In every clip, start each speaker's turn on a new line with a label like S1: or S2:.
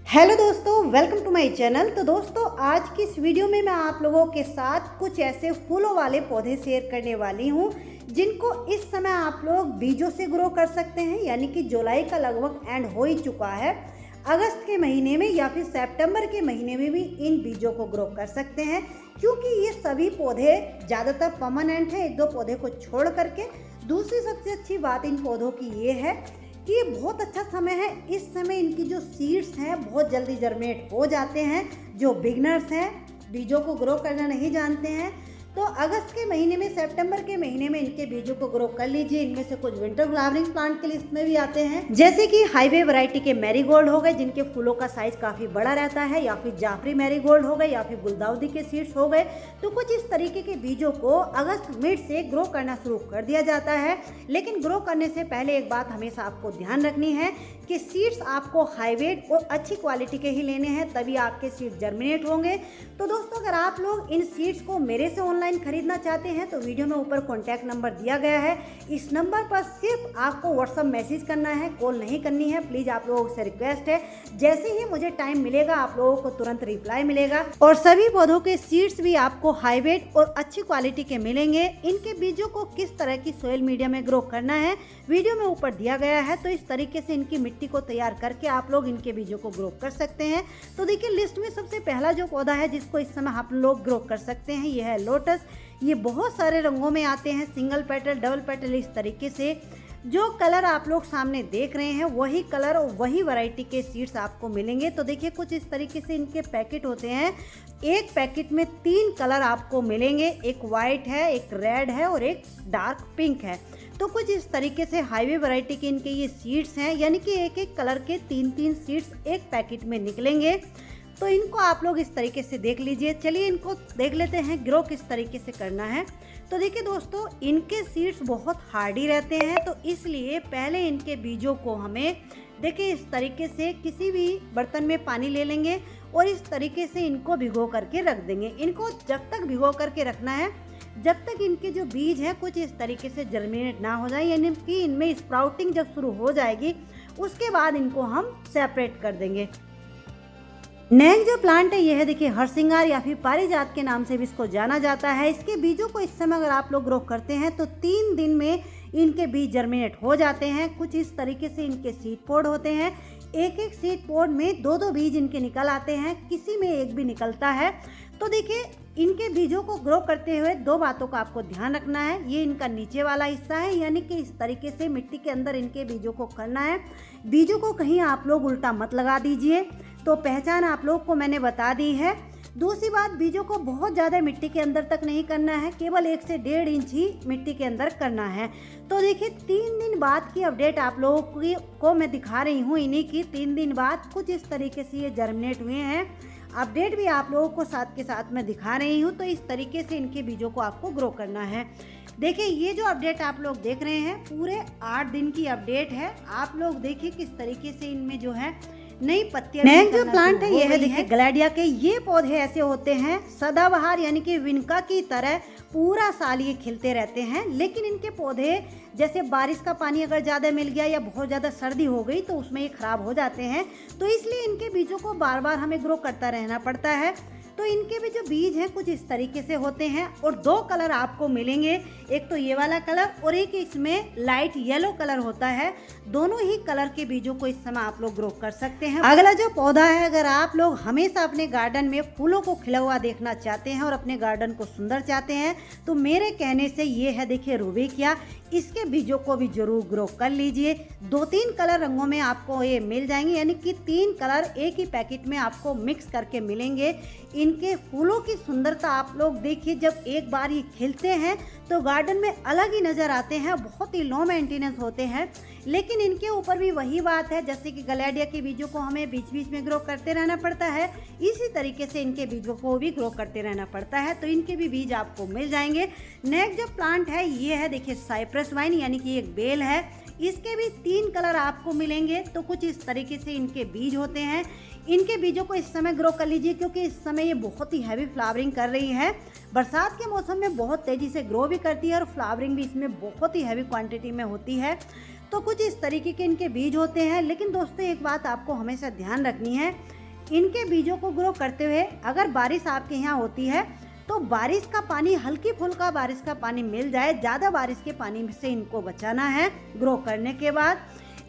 S1: Hello दोस्तों, welcome to my channel. तो दोस्तों, आज की इस वीडियो में मैं आप लोगों के साथ कुछ ऐसे फूलों वाले पौधे शेयर करने वाली हूं जिनको इस समय आप लोग बीजों से ग्रो कर सकते हैं। यानी कि जुलाई का लगभग एंड हो ही चुका है। अगस्त के महीने में या फिर सितंबर के महीने में भी इन बीजों को ग्रो कर सकते हैं, क्योंकि ये सभी पौधे ज़्यादातर परमानेंट हैं, एक दो पौधे को छोड़ करके। दूसरी सबसे अच्छी बात इन पौधों की ये है कि ये बहुत अच्छा समय है। इस समय इनकी जो सीड्स हैं बहुत जल्दी जर्मिनेट हो जाते हैं। जो बिगनर्स हैं, बीजों को ग्रो करना नहीं जानते हैं, तो अगस्त के महीने में, सितंबर के महीने में इनके बीजों को ग्रो कर लीजिए। इनमें से कुछ विंटर फ्लावरिंग प्लांट के लिस्ट में भी आते हैं, जैसे कि हाईवे वैरायटी के मैरीगोल्ड हो गए, जिनके फूलों का साइज काफी बड़ा रहता है, या फिर जाफरी मैरीगोल्ड हो गए, या फिर गुलदाउदी के सीड्स हो गए। तो कुछ इस तरीके के बीजों को अगस्त मिड से ग्रो करना शुरू कर दिया जाता है। लेकिन ग्रो करने से पहले एक बात हमेशा आपको ध्यान रखनी है कि सीड्स आपको हाईवेट और अच्छी क्वालिटी के ही लेने हैं, तभी आपके सीड्स जर्मिनेट होंगे। तो दोस्तों, अगर आप लोग इन सीड्स को मेरे से ऑनलाइन खरीदना चाहते हैं तो वीडियो में ऊपर कॉन्टैक्ट नंबर दिया गया है। इस नंबर पर सिर्फ आपको व्हाट्सएप मैसेज करना है, कॉल नहीं करनी है। प्लीज़ आप लोगों से रिक्वेस्ट है, जैसे ही मुझे टाइम मिलेगा आप लोगों को तुरंत रिप्लाई मिलेगा। और सभी पौधों के सीड्स भी आपको हाईवेट और अच्छी क्वालिटी के मिलेंगे। इनके बीजों को किस तरह की सोयल मीडिया में ग्रो करना है वीडियो में ऊपर दिया गया है। तो इस तरीके से इनकी मिट्टी को तैयार करके आप लोग इनके बीजों को ग्रो कर सकते हैं। तो देखिए, लिस्ट में सबसे पहला जो पौधा है जिसको इस समय आप लोग ग्रो कर सकते हैं, यह है लोटस। ये बहुत सारे रंगों में आते हैं, सिंगल पेटल, डबल पेटल, इस तरीके से। जो कलर आप लोग सामने देख रहे हैं वही कलर और वही वैरायटी के सीड्स आपको मिलेंगे। तो देखिए, कुछ इस तरीके से इनके पैकेट होते हैं। एक पैकेट में 3 कलर आपको मिलेंगे, एक वाइट है, एक रेड है और एक डार्क पिंक है। तो कुछ इस तरीके से हाईवे वैरायटी के इनके ये सीड्स हैं, यानी कि एक एक कलर के 3-3 सीड्स एक पैकेट में निकलेंगे। तो इनको आप लोग इस तरीके से देख लीजिए। चलिए इनको देख लेते हैं ग्रो किस तरीके से करना है। तो देखिए दोस्तों, इनके सीड्स बहुत हार्डी रहते हैं, तो इसलिए पहले इनके बीजों को हमें देखिए इस तरीके से किसी भी बर्तन में पानी ले लेंगे और इस तरीके से इनको भिगो करके रख देंगे। इनको जब तक भिगो करके रखना है जब तक इनके जो बीज हैं कुछ इस तरीके से जर्मिनेट ना हो जाए, यानी कि इनमें स्प्राउटिंग जब शुरू हो जाएगी उसके बाद इनको हम सेपरेट कर देंगे। नेक्स्ट जो प्लांट है यह है, देखिए, हरसिंगार या फिर पारिजात के नाम से भी इसको जाना जाता है। इसके बीजों को इस समय अगर आप लोग ग्रो करते हैं तो 3 दिन में इनके बीज जर्मिनेट हो जाते हैं। कुछ इस तरीके से इनके सीड पोड होते हैं। एक एक सीड पोड में 2-2 बीज इनके निकल आते हैं, किसी में एक भी निकलता है। तो देखिए, इनके बीजों को ग्रो करते हुए 2 बातों का आपको ध्यान रखना है। ये इनका नीचे वाला हिस्सा है, यानी कि इस तरीके से मिट्टी के अंदर इनके बीजों को करना है। बीजों को कहीं आप लोग उल्टा मत लगा दीजिए। तो पहचान आप लोग को मैंने बता दी है। दूसरी बात, बीजों को बहुत ज़्यादा मिट्टी के अंदर तक नहीं करना है, केवल 1 से 1.5 इंच ही मिट्टी के अंदर करना है। तो देखिए, 3 दिन बाद की अपडेट आप लोगों को मैं दिखा रही हूँ। इन्हीं की 3 दिन बाद कुछ इस तरीके से ये जर्मिनेट हुए हैं। अपडेट भी आप लोगों को साथ के साथ मैं दिखा रही हूँ। तो इस तरीके से इनके बीजों को आपको ग्रो करना है। देखिए, ये जो अपडेट आप लोग देख रहे हैं पूरे 8 दिन की अपडेट है। आप लोग देखिए किस तरीके से इनमें जो है नई पत्तियां। नेक्स्ट जो प्लांट है यह है, देखिए, ग्लैडिया के। ये पौधे ऐसे होते हैं सदाबहार, यानी कि विनका की तरह पूरा साल ये खिलते रहते हैं। लेकिन इनके पौधे जैसे बारिश का पानी अगर ज़्यादा मिल गया या बहुत ज़्यादा सर्दी हो गई तो उसमें ये खराब हो जाते हैं। तो इसलिए इनके बीजों को बार बार हमें ग्रो करता रहना पड़ता है। तो इनके भी जो बीज हैं कुछ इस तरीके से होते हैं और 2 कलर आपको मिलेंगे, एक तो ये वाला कलर और एक इसमें लाइट येलो कलर होता है। दोनों ही कलर के बीजों को इस समय आप लोग ग्रो कर सकते हैं। अगला जो पौधा है, अगर आप लोग हमेशा अपने गार्डन में फूलों को खिला हुआ देखना चाहते हैं और अपने गार्डन को सुंदर चाहते हैं तो मेरे कहने से ये है, देखिए, रुबिकिया। इसके बीजों को भी जरूर ग्रो कर लीजिए। 2-3 कलर रंगों में आपको ये मिल जाएंगे, यानी कि 3 कलर एक ही पैकेट में आपको मिक्स करके मिलेंगे। इनके फूलों की सुंदरता आप लोग देखिए, जब एक बार ये खिलते हैं तो गार्डन में अलग ही नज़र आते हैं, बहुत ही लो मेंटेनेंस होते हैं। लेकिन इनके ऊपर भी वही बात है, जैसे कि ग्लैडिया के बीजों को हमें बीच बीच में ग्रो करते रहना पड़ता है, इसी तरीके से इनके बीजों को भी ग्रो करते रहना पड़ता है। तो इनके भी बीज आपको मिल जाएंगे। नेक्स्ट जो प्लांट है ये है, देखिए, साइप्रस वाइन, यानी कि एक बेल है। इसके भी 3 कलर आपको मिलेंगे। तो कुछ इस तरीके से इनके बीज होते हैं। इनके बीजों को इस समय ग्रो कर लीजिए, क्योंकि इस समय ये बहुत ही हैवी फ्लावरिंग कर रही है। बरसात के मौसम में बहुत तेज़ी से ग्रो भी करती है और फ्लावरिंग भी इसमें बहुत ही हैवी क्वांटिटी में होती है। तो कुछ इस तरीके के इनके बीज होते हैं। लेकिन दोस्तों, एक बात आपको हमेशा ध्यान रखनी है इनके बीजों को ग्रो करते हुए अगर बारिश आपके यहाँ होती है तो बारिश का पानी, हल्की फुल्का बारिश का पानी मिल जाए, ज़्यादा बारिश के पानी से इनको बचाना है ग्रो करने के बाद।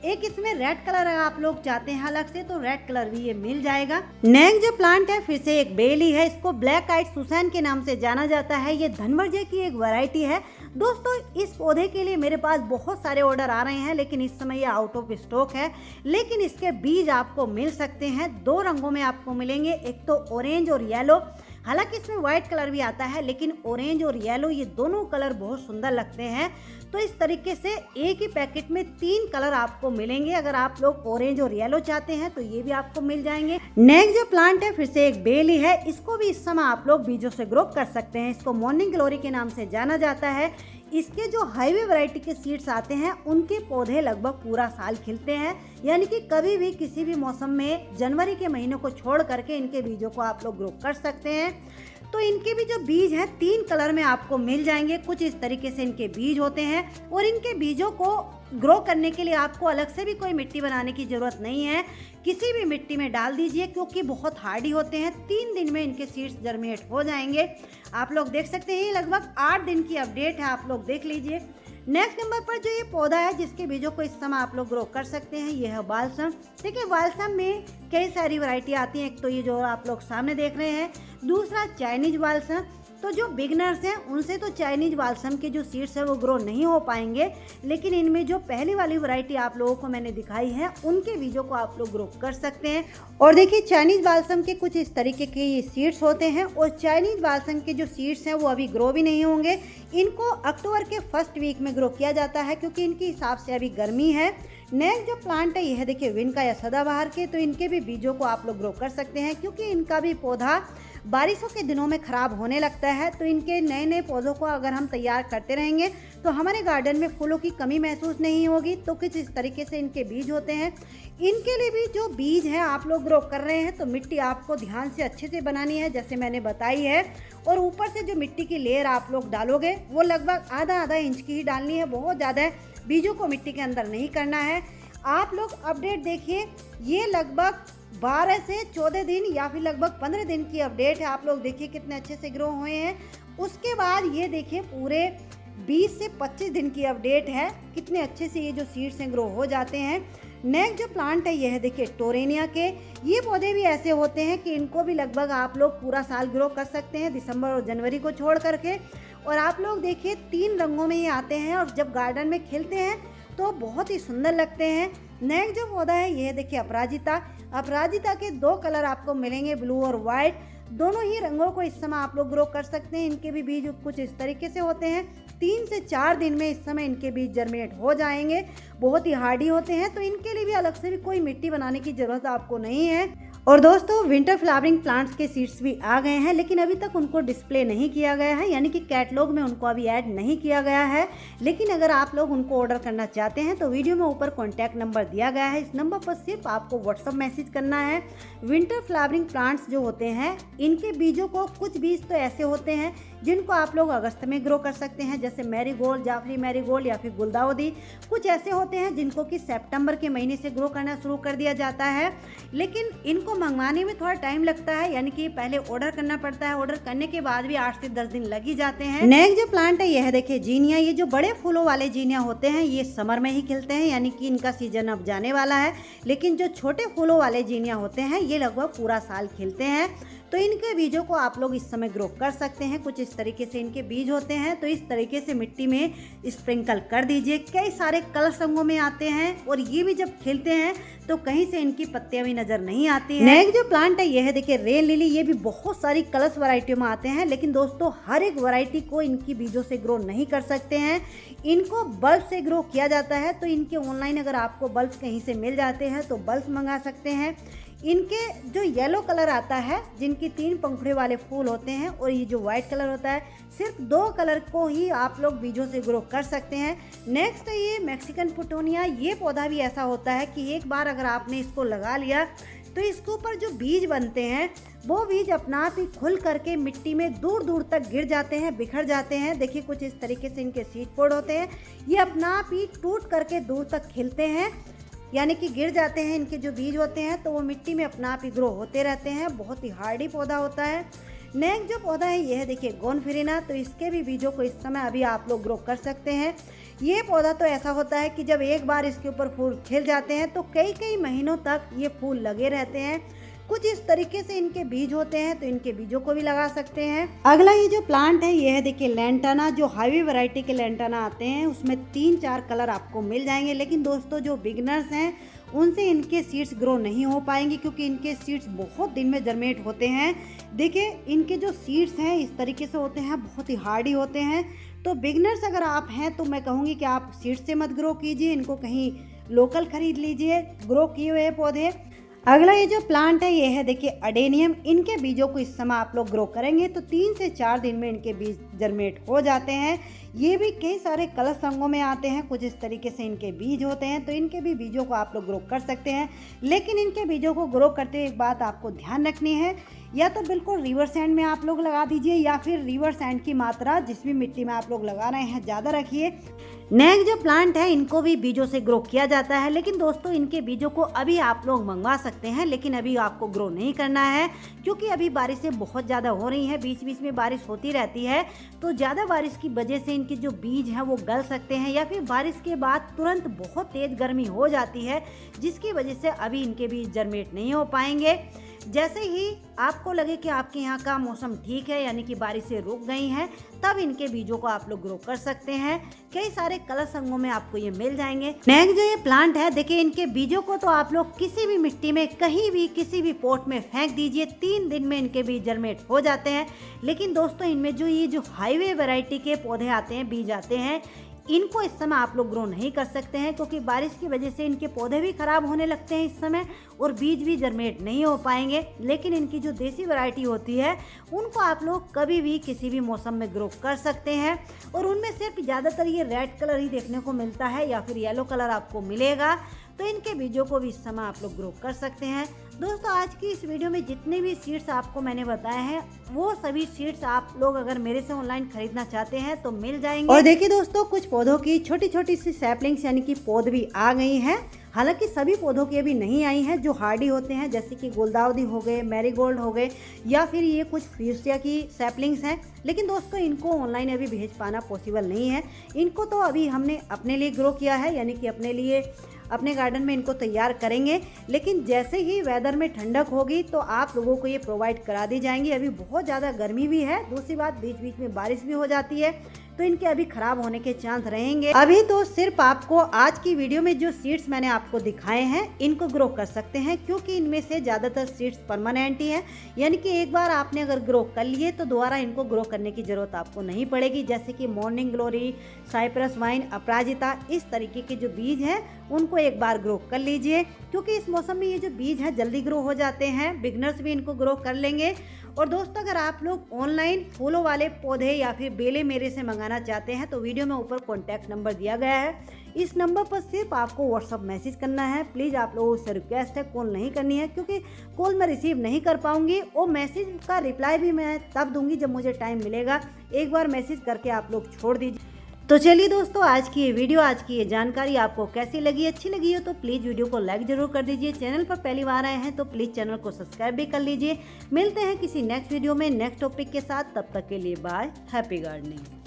S1: एक इसमें रेड कलर अगर आप लोग चाहते हैं अलग से तो रेड कलर भी ये मिल जाएगा। नेक्स्ट जो प्लांट है फिर से एक बेली है, इसको ब्लैक आइड सुसान के नाम से जाना जाता है। ये धनवर्जे की एक वैरायटी है। दोस्तों इस पौधे के लिए मेरे पास बहुत सारे ऑर्डर आ रहे हैं, लेकिन इस समय ये आउट ऑफ स्टॉक है। लेकिन इसके बीज आपको मिल सकते हैं, 2 रंगों में आपको मिलेंगे, एक तो ऑरेंज और येलो। हालांकि इसमें व्हाइट कलर भी आता है, लेकिन ऑरेंज और येलो ये दोनों कलर बहुत सुंदर लगते हैं। तो इस तरीके से एक ही पैकेट में 3 कलर आपको मिलेंगे। अगर आप लोग ऑरेंज और येलो चाहते हैं तो ये भी आपको मिल जाएंगे। नेक्स्ट जो प्लांट है फिर से एक बेली है, इसको भी इस समय आप लोग बीजों से ग्रो कर सकते हैं। इसको मॉर्निंग ग्लोरी के नाम से जाना जाता है। इसके जो हाईवे वैरायटी के सीड्स आते हैं उनके पौधे लगभग पूरा साल खिलते हैं, यानी कि कभी भी किसी भी मौसम में जनवरी के महीने को छोड़ करके इनके बीजों को आप लोग ग्रो कर सकते हैं। तो इनके भी जो बीज हैं 3 कलर में आपको मिल जाएंगे। कुछ इस तरीके से इनके बीज होते हैं और इनके बीजों को ग्रो करने के लिए आपको अलग से भी कोई मिट्टी बनाने की ज़रूरत नहीं है, किसी भी मिट्टी में डाल दीजिए क्योंकि बहुत हार्डी होते हैं। 3 दिन में इनके सीड्स जर्मिनेट हो जाएंगे। आप लोग देख सकते हैं, लगभग 8 दिन की अपडेट है, आप लोग देख लीजिए। नेक्स्ट नंबर पर जो ये पौधा है जिसके बीजों को इस समय आप लोग ग्रो कर सकते हैं, ये है बालसम। देखिए बालसम में कई सारी वैरायटी आती हैं। एक तो ये जो आप लोग सामने देख रहे हैं, दूसरा चाइनीज बालसम। तो जो बिगनर्स हैं उनसे तो चाइनीज बालसम के जो सीड्स हैं वो ग्रो नहीं हो पाएंगे, लेकिन इनमें जो पहली वाली वैरायटी आप लोगों को मैंने दिखाई है उनके बीजों को आप लोग ग्रो कर सकते हैं। और देखिए चाइनीज बालसम के कुछ इस तरीके के ये सीड्स होते हैं और चाइनीज बालसम के जो सीड्स हैं वो अभी ग्रो भी नहीं होंगे। इनको अक्टूबर के फर्स्ट वीक में ग्रो किया जाता है क्योंकि इनके हिसाब से अभी गर्मी है। नेक्स्ट जो प्लांट है यह देखिए विनका या सदाबहार के, तो इनके भी बीजों को आप लोग ग्रो कर सकते हैं क्योंकि इनका भी पौधा बारिशों के दिनों में ख़राब होने लगता है। तो इनके नए नए पौधों को अगर हम तैयार करते रहेंगे तो हमारे गार्डन में फूलों की कमी महसूस नहीं होगी। तो कुछ इस तरीके से इनके बीज होते हैं। इनके लिए भी जो बीज हैं आप लोग ग्रो कर रहे हैं तो मिट्टी आपको ध्यान से अच्छे से बनानी है जैसे मैंने बताई है। और ऊपर से जो मिट्टी की लेयर आप लोग डालोगे वो लगभग आधा इंच की ही डालनी है, बहुत ज़्यादा बीजों को मिट्टी के अंदर नहीं करना है। आप लोग अपडेट देखिए, ये लगभग 12 से 14 दिन या फिर लगभग 15 दिन की अपडेट है। आप लोग देखिए कितने अच्छे से ग्रो हुए हैं। उसके बाद ये देखिए पूरे 20 से 25 दिन की अपडेट है, कितने अच्छे से ये जो सीड्स हैं ग्रो हो जाते हैं। नेक्स्ट जो प्लांट है यह देखिए टोरेनिया के। ये पौधे भी ऐसे होते हैं कि इनको भी लगभग आप लोग पूरा साल ग्रो कर सकते हैं, दिसंबर और जनवरी को छोड़ करके। और आप लोग देखिए 3 रंगों में ये आते हैं और जब गार्डन में खिलते हैं तो बहुत ही सुंदर लगते हैं। नेक्स्ट जो पौधा है यह देखिए अपराजिता। अपराजिता के 2 कलर आपको मिलेंगे, ब्लू और वाइट। दोनों ही रंगों को इस समय आप लोग ग्रो कर सकते हैं। इनके भी बीज कुछ इस तरीके से होते हैं, 3 से 4 दिन में इस समय इनके बीज जर्मिनेट हो जाएंगे। बहुत ही हार्डी होते हैं तो इनके लिए भी अलग से भी कोई मिट्टी बनाने की ज़रूरत आपको नहीं है। और दोस्तों विंटर फ्लावरिंग प्लांट्स के सीड्स भी आ गए हैं, लेकिन अभी तक उनको डिस्प्ले नहीं किया गया है, यानी कि कैटलॉग में उनको अभी ऐड नहीं किया गया है। लेकिन अगर आप लोग उनको ऑर्डर करना चाहते हैं तो वीडियो में ऊपर कॉन्टैक्ट नंबर दिया गया है, इस नंबर पर सिर्फ आपको व्हाट्सअप मैसेज करना है। विंटर फ्लावरिंग प्लांट्स जो होते हैं इनके बीजों को, कुछ बीज तो ऐसे होते हैं जिनको आप लोग अगस्त में ग्रो कर सकते हैं, जैसे मैरीगोल्ड, जाफरी मैरीगोल्ड या फिर गुलदाउदी। कुछ ऐसे होते हैं जिनको कि सितंबर के महीने से ग्रो करना शुरू कर दिया जाता है, लेकिन इनको मंगवाने में थोड़ा टाइम लगता है, यानी कि पहले ऑर्डर करना पड़ता है। ऑर्डर करने के बाद भी 8 से 10 दिन लग ही जाते हैं। नेक्स्ट जो प्लांट है यह देखिए जीनिया। ये जो बड़े फूलों वाले जीनिया होते हैं ये समर में ही खिलते हैं, यानी कि इनका सीजन अब जाने वाला है। लेकिन जो छोटे फूलों वाले जीनिया होते हैं ये लगभग पूरा साल खिलते हैं। तो इनके बीजों को आप लोग इस समय ग्रो कर सकते हैं। कुछ इस तरीके से इनके बीज होते हैं, तो इस तरीके से मिट्टी में स्प्रिंकल कर दीजिए। कई सारे कलर रंगों में आते हैं और ये भी जब खिलते हैं तो कहीं से इनकी पत्तियां भी नजर नहीं आती है। नेक्स्ट जो प्लांट है यह है देखिए रेन लिली। ये भी बहुत सारी कलर्स वैरायटियों में आते हैं, लेकिन दोस्तों हर एक वैरायटी को इनकी बीजों से ग्रो नहीं कर सकते हैं। इनको बल्ब से ग्रो किया जाता है, तो इनके ऑनलाइन अगर आपको बल्ब कहीं से मिल जाते हैं तो बल्ब मंगा सकते हैं। इनके जो येलो कलर आता है, जिनकी 3 पंखुड़े वाले फूल होते हैं, और ये जो व्हाइट कलर होता है, सिर्फ 2 कलर को ही आप लोग बीजों से ग्रो कर सकते हैं। नेक्स्ट है ये मैक्सिकन पुटोनिया। ये पौधा भी ऐसा होता है कि एक बार अगर आपने इसको लगा लिया तो इसके ऊपर जो बीज बनते हैं वो बीज अपना आप ही खुल करके मिट्टी में दूर दूर तक गिर जाते हैं, बिखर जाते हैं। देखिए कुछ इस तरीके से इनके सीड पोड होते हैं, ये अपना आप ही टूट करके दूर तक खिलते हैं। यानी कि गिर जाते हैं इनके जो बीज होते हैं तो वो मिट्टी में अपना आप ही ग्रो होते रहते हैं। बहुत ही हार्डी पौधा होता है। नेक्स्ट जो पौधा है ये है देखिए गोनफिरिना। तो इसके भी बीजों को इस समय अभी आप लोग ग्रो कर सकते हैं। ये पौधा तो ऐसा होता है कि जब एक बार इसके ऊपर फूल खिल जाते हैं तो कई कई महीनों तक ये फूल लगे रहते हैं। कुछ इस तरीके से इनके बीज होते हैं, तो इनके बीजों को भी लगा सकते हैं। अगला ये जो प्लांट है ये है देखिए लैंटाना। जो हाईवे वैरायटी के लैंटाना आते हैं उसमें 3-4 कलर आपको मिल जाएंगे। लेकिन दोस्तों जो बिगनर्स हैं उनसे इनके सीड्स ग्रो नहीं हो पाएंगे, क्योंकि इनके सीड्स बहुत दिन में जर्मेट होते हैं। देखिए इनके जो सीड्स हैं इस तरीके से होते हैं, बहुत ही हार्डी होते हैं। तो बिगनर्स अगर आप हैं तो मैं कहूँगी कि आप सीड्स से मत ग्रो कीजिए, इनको कहीं लोकल खरीद लीजिए ग्रो किए हुए पौधे। अगला ये जो प्लांट है ये है देखिए अडेनियम। इनके बीजों को इस समय आप लोग ग्रो करेंगे तो 3 से 4 दिन में इनके बीज जर्मेट हो जाते हैं। ये भी कई सारे कलश रंगों में आते हैं। कुछ इस तरीके से इनके बीज होते हैं, तो इनके भी बीजों को आप लोग ग्रो कर सकते हैं। लेकिन इनके बीजों को ग्रो करते हुए एक बात आपको ध्यान रखनी है, या तो बिल्कुल रिवर सैंड में आप लोग लगा दीजिए, या फिर रिवर सैंड की मात्रा जिस भी मिट्टी में आप लोग लगा रहे हैं ज़्यादा रखिए। नेक्स्ट जो प्लांट है इनको भी बीजों से ग्रो किया जाता है। लेकिन दोस्तों इनके बीजों को अभी आप लोग मंगवा सकते हैं, लेकिन अभी आपको ग्रो नहीं करना है, क्योंकि अभी बारिशें बहुत ज़्यादा हो रही हैं। बीच बीच में बारिश होती रहती है, तो ज़्यादा बारिश की वजह से इनके जो बीज हैं वो गल सकते हैं, या फिर बारिश के बाद तुरंत बहुत तेज़ गर्मी हो जाती है, जिसकी वजह से अभी इनके बीज जर्मेट नहीं हो पाएंगे। जैसे ही आपको लगे कि आपके यहाँ का मौसम ठीक है, यानी कि बारिशें रुक गई हैं, तब इनके बीजों को आप लोग ग्रो कर सकते हैं। कई सारे कलर संगों में आपको ये मिल जाएंगे। नेक्स्ट जो ये प्लांट है देखिए इनके बीजों को तो आप लोग किसी भी मिट्टी में कहीं भी किसी भी पॉट में फेंक दीजिए, 3 दिन में इनके बीज जर्मेट हो जाते हैं। लेकिन दोस्तों इनमें जो ये जो हाईवे वैरायटी के पौधे आते हैं, बीज आते हैं, इनको इस समय आप लोग ग्रो नहीं कर सकते हैं, क्योंकि बारिश की वजह से इनके पौधे भी खराब होने लगते हैं इस समय, और बीज भी जर्मेट नहीं हो पाएंगे। लेकिन इनकी जो देसी वैरायटी होती है उनको आप लोग कभी भी किसी भी मौसम में ग्रो कर सकते हैं, और उनमें सिर्फ ज़्यादातर ये रेड कलर ही देखने को मिलता है, या फिर येलो कलर आपको मिलेगा। तो इनके बीजों को भी इस समय आप लोग ग्रो कर सकते हैं। दोस्तों आज की इस वीडियो में जितने भी सीड्स आपको मैंने बताए हैं वो सभी सीड्स आप लोग अगर मेरे से ऑनलाइन खरीदना चाहते हैं तो मिल जाएंगे। और देखिए दोस्तों कुछ पौधों की छोटी छोटी सी सैपलिंग्स यानी कि पौध भी आ गई हैं। हालांकि सभी पौधों की अभी नहीं आई हैं जो हार्डी होते हैं, जैसे कि गुलदाउदी हो गए, मैरीगोल्ड हो गए, या फिर ये कुछ फ्यूसिया की सैपलिंग्स हैं। लेकिन दोस्तों इनको ऑनलाइन अभी भेज पाना पॉसिबल नहीं है। इनको तो अभी हमने अपने लिए ग्रो किया है, यानी कि अपने लिए अपने गार्डन में इनको तैयार करेंगे। लेकिन जैसे ही वेदर में ठंडक होगी तो आप लोगों को ये प्रोवाइड करा दी जाएंगी। अभी बहुत ज़्यादा गर्मी भी है, दूसरी बात बीच बीच में बारिश भी हो जाती है, तो इनके अभी खराब होने के चांस रहेंगे। अभी तो सिर्फ आपको आज की वीडियो में जो सीड्स मैंने आपको दिखाए हैं इनको ग्रो कर सकते हैं, क्योंकि इनमें से ज़्यादातर सीड्स परमानेंट ही हैं, यानी कि एक बार आपने अगर ग्रो कर लिए तो दोबारा इनको ग्रो करने की ज़रूरत आपको नहीं पड़ेगी। जैसे कि मॉर्निंग ग्लोरी, साइप्रस वाइन, अपराजिता, इस तरीके के जो बीज हैं उनको एक बार ग्रो कर लीजिए, क्योंकि इस मौसम में ये जो बीज हैं जल्दी ग्रो हो जाते हैं। बिगनर्स भी इनको ग्रो कर लेंगे। और दोस्तों अगर आप लोग ऑनलाइन फूलों वाले पौधे या फिर बेलें मेरे से मंगाना चाहते हैं तो वीडियो में ऊपर कॉन्टैक्ट नंबर दिया गया है, इस नंबर पर सिर्फ आपको व्हाट्सअप मैसेज करना है। प्लीज़ आप लोगों से रिक्वेस्ट है कॉल नहीं करनी है, क्योंकि कॉल मैं रिसीव नहीं कर पाऊंगी और मैसेज का रिप्लाई भी मैं तब दूंगी जब मुझे टाइम मिलेगा। एक बार मैसेज करके आप लोग छोड़ दीजिए। तो चलिए दोस्तों आज की ये वीडियो, आज की ये जानकारी आपको कैसी लगी? अच्छी लगी हो तो प्लीज़ वीडियो को लाइक जरूर कर दीजिए। चैनल पर पहली बार आए हैं तो प्लीज़ चैनल को सब्सक्राइब भी कर लीजिए। मिलते हैं किसी नेक्स्ट वीडियो में नेक्स्ट टॉपिक के साथ। तब तक के लिए बाय, हैप्पी गार्डनिंग।